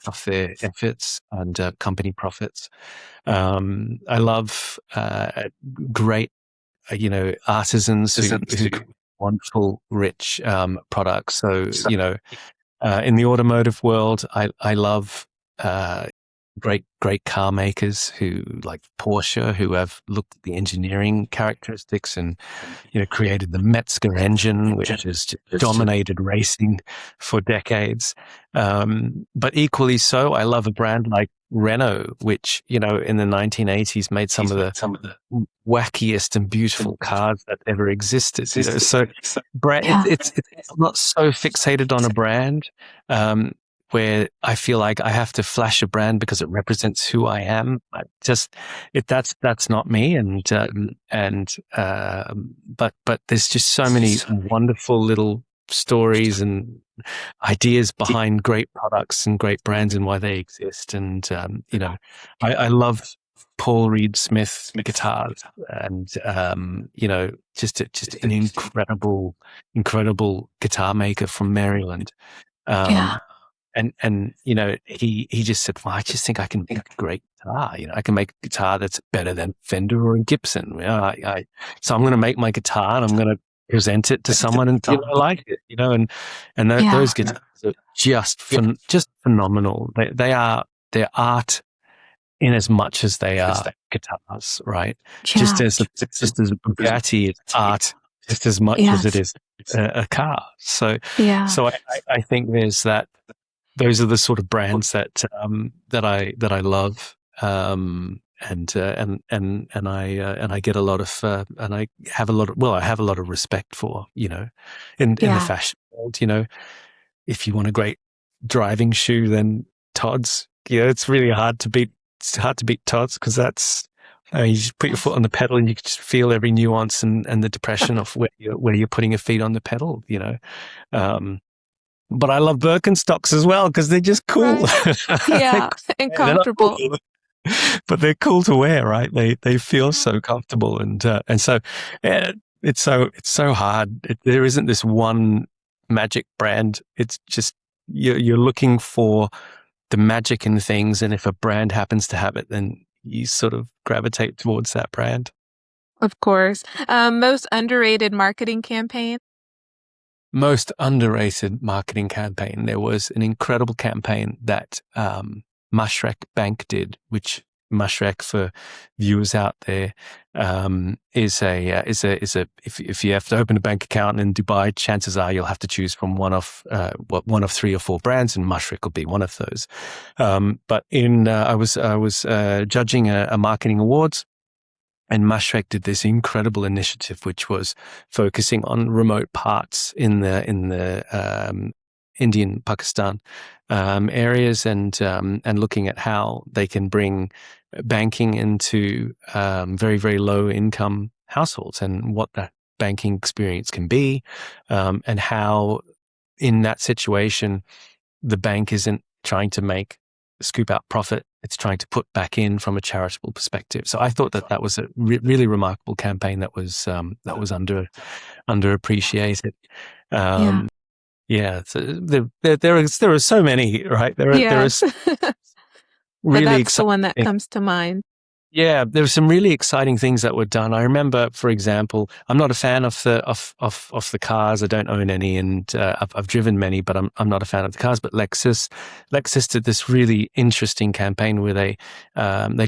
B: of their efforts and company profits. I love great, artisans who wonderful, rich products. So, in the automotive world, I love great car makers who, like Porsche, who have looked at the engineering characteristics and created the Metzger engine, which has dominated racing for decades. But equally so, I love a brand like Renault, which in the 1980s made some of the wackiest and beautiful cars that ever existed. So it's not so fixated on a brand. Where I feel like I have to flash a brand because it represents who I am. That's not me. But there's just so many wonderful little stories and ideas behind great products and great brands and why they exist. And I love Paul Reed Smith guitars, and just an incredible guitar maker from Maryland. And he just said, well, I just think I can make a great guitar. I can make a guitar that's better than Fender or Gibson. So I'm going to make my guitar and I'm going to present it to someone and like it. Those guitars are just phenomenal. They're art in as much as they are guitars, right? Just as a Bugatti is art just as much as it is a car. So I think there's that. Those are the sort of brands that I love, and I get a lot of and I have a lot of respect for, in the fashion world. If you want a great driving shoe, then Todd's. It's really hard to beat. It's hard to beat Todd's because you just put your foot on the pedal and you can just feel every nuance and the depression of where you're putting your feet on the pedal. But I love Birkenstocks as well because they're just cool.
A: Right. Yeah, and
B: They're not
A: comfortable.
B: cool, but they're cool to wear, right? They feel so comfortable, and so it's so hard. There isn't this one magic brand. It's just you're looking for the magic in things, and if a brand happens to have it, then you sort of gravitate towards that brand.
A: Of course. Most underrated marketing campaign?
B: Most underrated marketing campaign. There was an incredible campaign that Mashreq Bank did, which Mashreq, for viewers out there, is a if you have to open a bank account in Dubai, chances are you'll have to choose from one of 3 or 4 brands, and Mashreq will be one of those. But I was judging a marketing awards. And Mashreq did this incredible initiative, which was focusing on remote parts in the Indian Pakistan areas, and looking at how they can bring banking into very, very low income households, and what that banking experience can be, and how in that situation the bank isn't trying to scoop out profit. It's trying to put back in from a charitable perspective. So I thought that was a really remarkable campaign that was underappreciated. So there are so many, right? There is really
A: but that's
B: exciting.
A: the one that comes to mind.
B: Yeah, there were some really exciting things that were done. I remember, for example, I'm not a fan of the cars. I don't own any, and I've driven many, but I'm not a fan of the cars. But Lexus did this really interesting campaign where they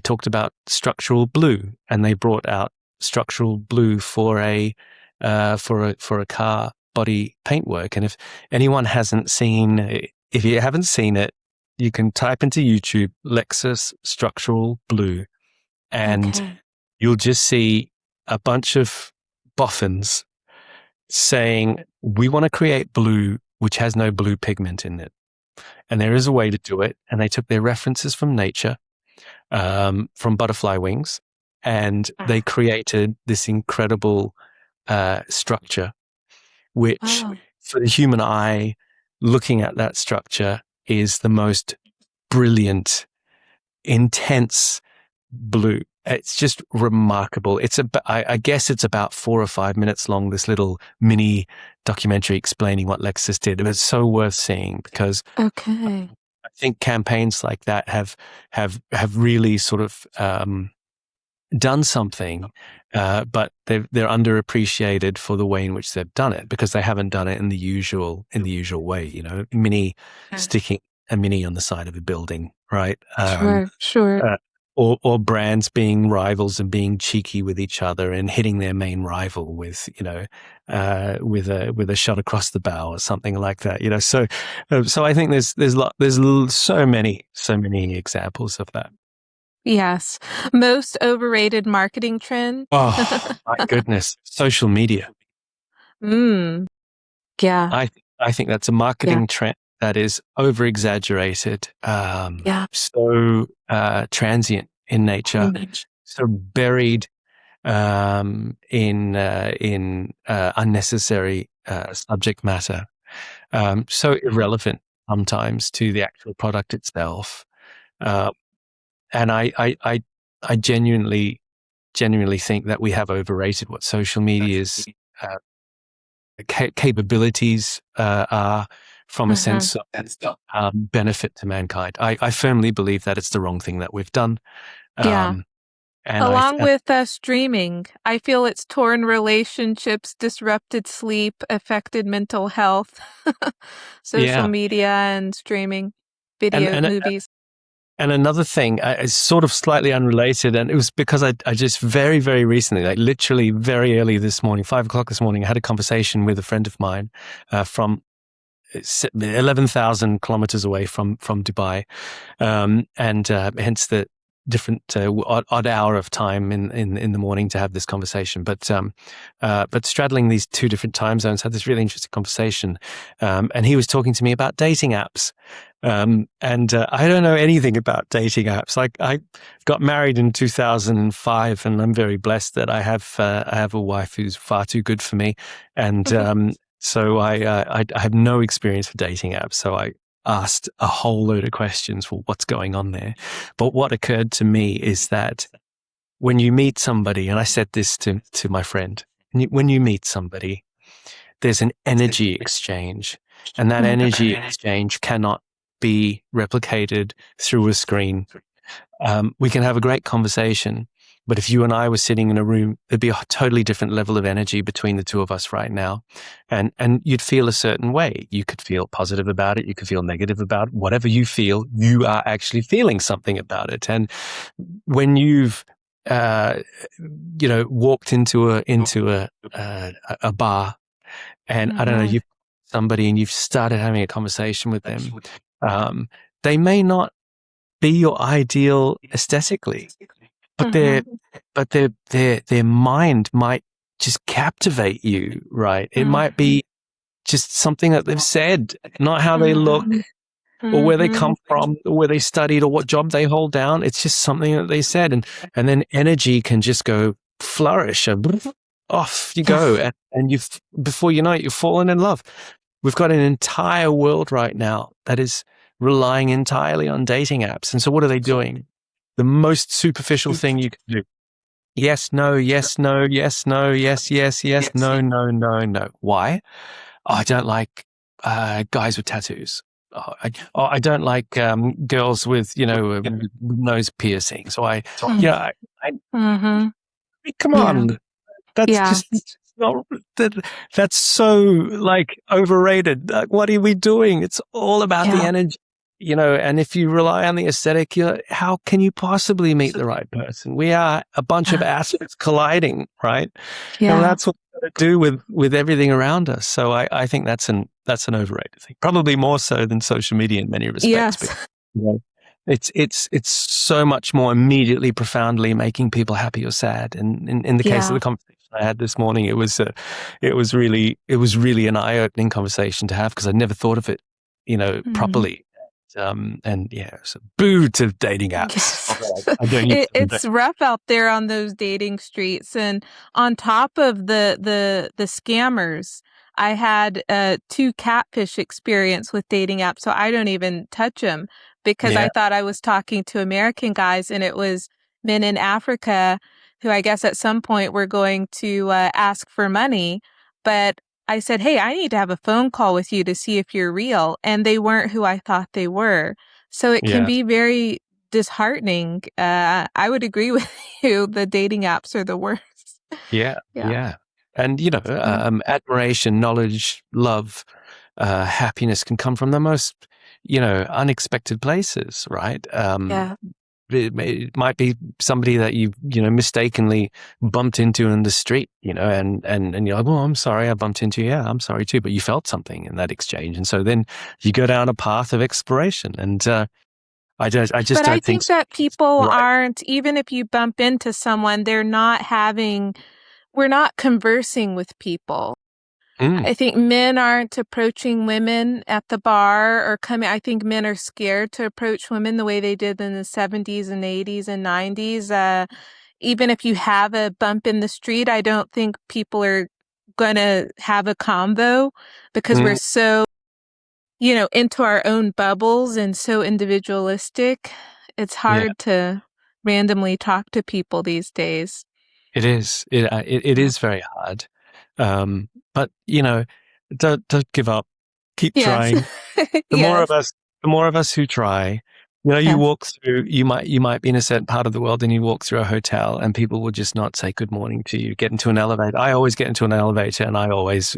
B: talked about structural blue, and they brought out structural blue for a car body paintwork. And if anyone hasn't seen, if you haven't seen it, you can type into YouTube Lexus structural blue. And you'll just see a bunch of boffins saying, we want to create blue which has no blue pigment in it. And there is a way to do it. And they took their references from nature, from butterfly wings, and they created this incredible structure, which for the human eye, looking at that structure, is the most brilliant, intense blue. It's just remarkable. I guess it's about 4 or 5 minutes long, this little mini documentary explaining what Lexus did. It was so worth seeing because I think campaigns like that have really sort of done something, but they're underappreciated for the way in which they've done it, because they haven't done it in the usual way. Sticking a mini on the side of a building, right?
A: Sure.
B: Or brands being rivals and being cheeky with each other and hitting their main rival with a shot across the bow or something like that. So I think there's so many examples of that.
A: Yes. Most overrated marketing trend?
B: Oh my goodness, social media.
A: Yeah.
B: I think that's a marketing trend that is over exaggerated, so transient in nature, so buried in unnecessary subject matter, so irrelevant sometimes to the actual product itself, and I genuinely think that we have overrated what social media's capabilities are, from a sense of benefit to mankind. I firmly believe that it's the wrong thing that we've done.
A: And along with streaming, I feel it's torn relationships, disrupted sleep, affected mental health. Social media and streaming, video, movies.
B: And another thing is sort of slightly unrelated, and it was because I just very, very recently, like literally very early this morning, 5 o'clock this morning, I had a conversation with a friend of mine from 11,000 kilometers away from Dubai, and hence the different odd hour of time in the morning to have this conversation. But straddling these two different time zones, had this really interesting conversation, and he was talking to me about dating apps. And I don't know anything about dating apps. Like, I got married in 2005, and I'm very blessed that I have a wife who's far too good for me, and so I have no experience with dating apps. So I asked a whole load of questions for what's going on there. But what occurred to me is that when you meet somebody, and I said this to my friend, when you meet somebody, there's an energy exchange, and that energy exchange cannot be replicated through a screen. We can have a great conversation, but if you and I were sitting in a room, there'd be a totally different level of energy between the two of us right now. And you'd feel a certain way. You could feel positive about it. You could feel negative about it. Whatever you feel, you are actually feeling something about it. And when you've, walked into a bar, and I don't know, you've somebody and you've started having a conversation with them, they may not be your ideal aesthetically, but their mind might just captivate you, right? It might be just something that they've said, not how they look or where they come from or where they studied or what job they hold down. It's just something that they said. And then energy can just go flourish and off you go. And before you know it, you've fallen in love. We've got an entire world right now that is relying entirely on dating apps. And so what are they doing? The most superficial thing you can do. Yes, no, yes, no, yes, no, yes, yes, yes, no, no, no, no. Why? Oh, I don't like guys with tattoos. I don't like girls with, nose piercings. So come on. That's just not, that's so like overrated. Like, what are we doing? It's all about the energy. And if you rely on the aesthetic, how can you possibly meet the right person? We are a bunch of aspects colliding, right? Yeah. And that's what we do with everything around us. So I think that's an overrated thing, probably more so than social media in many respects.
A: Yes.
B: But, it's so much more immediately, profoundly making people happy or sad. And in the case of the conversation I had this morning, it was really an eye-opening conversation to have, because I'd never thought of it, properly. So boo to dating apps.
A: It's rough out there on those dating streets, and on top of the scammers, I had 2 catfish experience with dating apps, so I don't even touch them, because I thought I was talking to American guys, and it was men in Africa who I guess at some point were going to ask for money, but I said, hey, I need to have a phone call with you to see if you're real. And they weren't who I thought they were. So it can be very disheartening. I would agree with you. The dating apps are the worst.
B: Yeah. And, admiration, knowledge, love, happiness can come from the most, unexpected places, right? It might be somebody that you mistakenly bumped into in the street, and you're like, well, I'm sorry I bumped into you. Yeah, I'm sorry too. But you felt something in that exchange. And so then you go down a path of exploration. And I think
A: that people aren't, even if you bump into someone, we're not conversing with people. I think men aren't approaching women at the bar or coming. I think men are scared to approach women the way they did in the 70s and 80s and 90s. Even if you have a bump in the street, I don't think people are going to have a convo, because we're so, into our own bubbles and so individualistic. It's hard to randomly talk to people these days.
B: It is. It is very hard. But don't give up. Keep trying. The more of us who try, you walk through. You might be in a certain part of the world, and you walk through a hotel, and people will just not say good morning to you. Get into an elevator. I always get into an elevator, and I always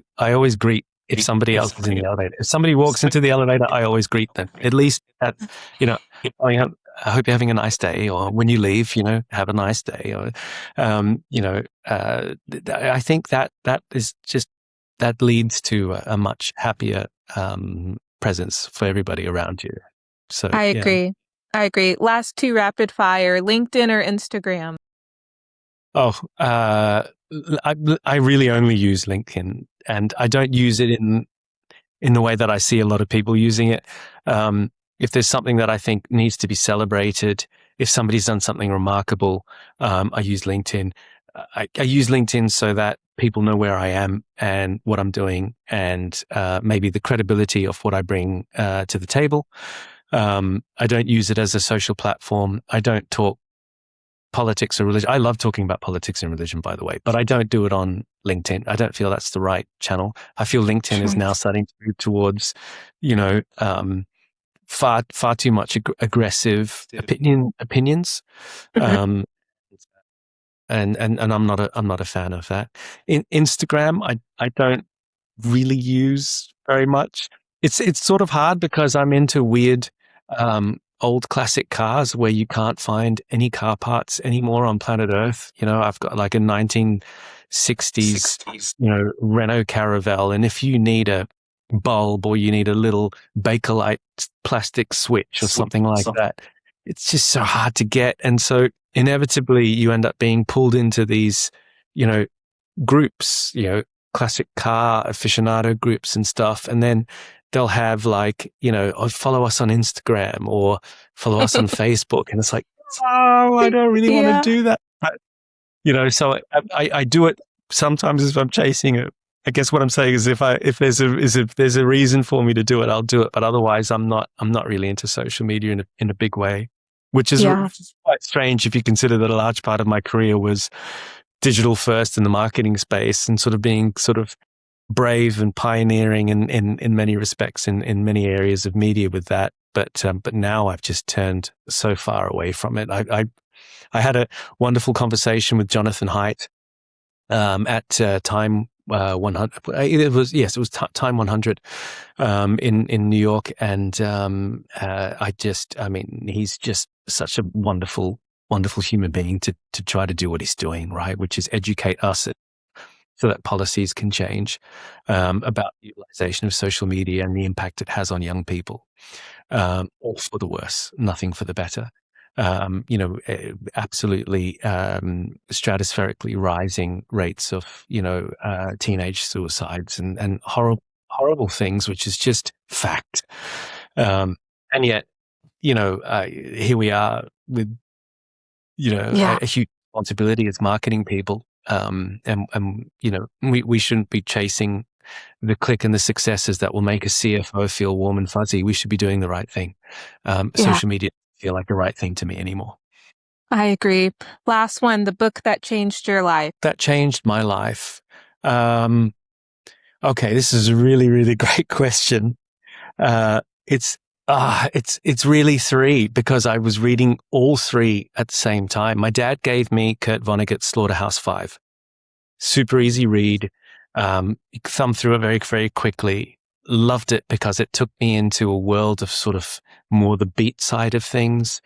B: greet if somebody else is in the elevator. If somebody walks into the elevator, I always greet them. At least at, I hope you're having a nice day, or when you leave, have a nice day, or, I think that is just, that leads to a much happier presence for everybody around you. So
A: I agree. I agree. Last two rapid fire, LinkedIn or Instagram?
B: Oh, I really only use LinkedIn, and I don't use it in the way that I see a lot of people using it. If there's something that I think needs to be celebrated, if somebody's done something remarkable, I use LinkedIn. I use LinkedIn so that people know where I am and what I'm doing, and maybe the credibility of what I bring to the table. I don't use it as a social platform. I don't talk politics or religion. I love talking about politics and religion, by the way, but I don't do it on LinkedIn. I don't feel that's the right channel. I feel LinkedIn is now starting to move towards, far too much aggressive opinions. And I'm not a fan of that. In Instagram, I don't really use very much. It's sort of hard because I'm into weird old classic cars where you can't find any car parts anymore on planet Earth. I've got like a 1960s, Renault Caravelle, and if you need a bulb or you need a little Bakelite plastic switch or something like that, it's just so hard to get. And so inevitably you end up being pulled into these, groups, classic car aficionado groups and stuff. And then they'll have like, oh, follow us on Instagram or follow us on Facebook. And it's like, oh, I don't really want to do that. But, so I do it sometimes if I'm chasing it. I guess what I'm saying is if there's a reason for me to do it, I'll do it. But otherwise I'm not really into social media in a big way, which is quite strange if you consider that a large part of my career was digital first in the marketing space and sort of being sort of brave and pioneering in many respects in many areas of media with that. But now I've just turned so far away from it. I had a wonderful conversation with Jonathan Haidt at Time 100. It was Time 100 in New York, and he's just such a wonderful human being to try to do what he's doing, right? Which is educate us so that policies can change about the utilization of social media and the impact it has on young people. All for the worse, nothing for the better. Absolutely stratospherically rising rates of, teenage suicides and horrible things, which is just fact. And yet, here we are with, a huge responsibility as marketing people. And we shouldn't be chasing the click and the successes that will make a CFO feel warm and fuzzy. We should be doing the right thing. Social media doesn't feel like the right thing to me anymore.
A: I agree. Last one, the book that changed your life.
B: That changed my life. Okay, this is a really, really great question. It's really three because I was reading all three at the same time. My dad gave me Kurt Vonnegut's Slaughterhouse-Five. Super easy read. Thumbed through it very, very quickly. Loved it because it took me into a world of sort of more the beat side of things.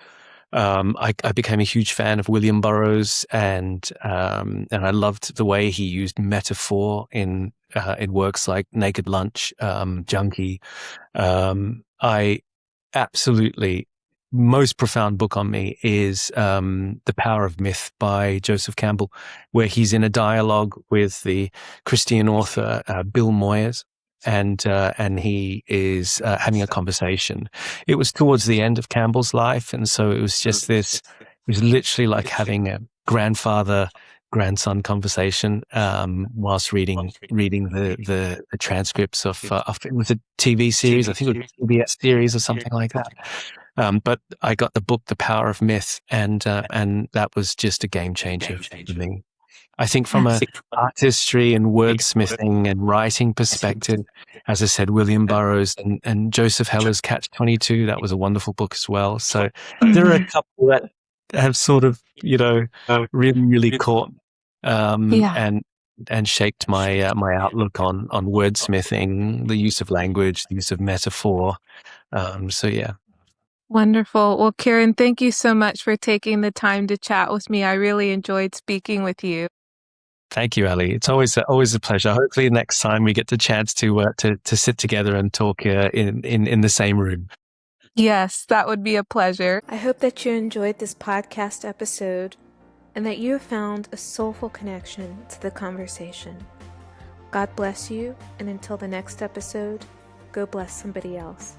B: I became a huge fan of William Burroughs, and I loved the way he used metaphor in works like Naked Lunch, Junkie. I absolutely, most profound book on me is The Power of Myth by Joseph Campbell, where he's in a dialogue with the Christian author Bill Moyers, and he is having a conversation. It was towards the end of Campbell's life, and so it was just this. It was literally like having a grandson conversation whilst reading the transcripts of it was a TV series. I think it was a PBS series or something like that. But I got the book The Power of Myth, and that was just a game changer for me. I think from a artistry and wordsmithing and writing perspective, as I said, William Burroughs and Joseph Heller's Catch-22, that was a wonderful book as well. So there are a couple that have sort of, really, really caught and shaped my my outlook on wordsmithing, the use of language, the use of metaphor. So yeah.
A: Wonderful. Well, Kiran, thank you so much for taking the time to chat with me. I really enjoyed speaking with you.
B: Thank you, Ali. It's always a pleasure. Hopefully next time we get the chance to sit together and talk in the same room.
A: Yes, that would be a pleasure. I hope that you enjoyed this podcast episode and that you have found a soulful connection to the conversation. God bless you, and until the next episode, go bless somebody else.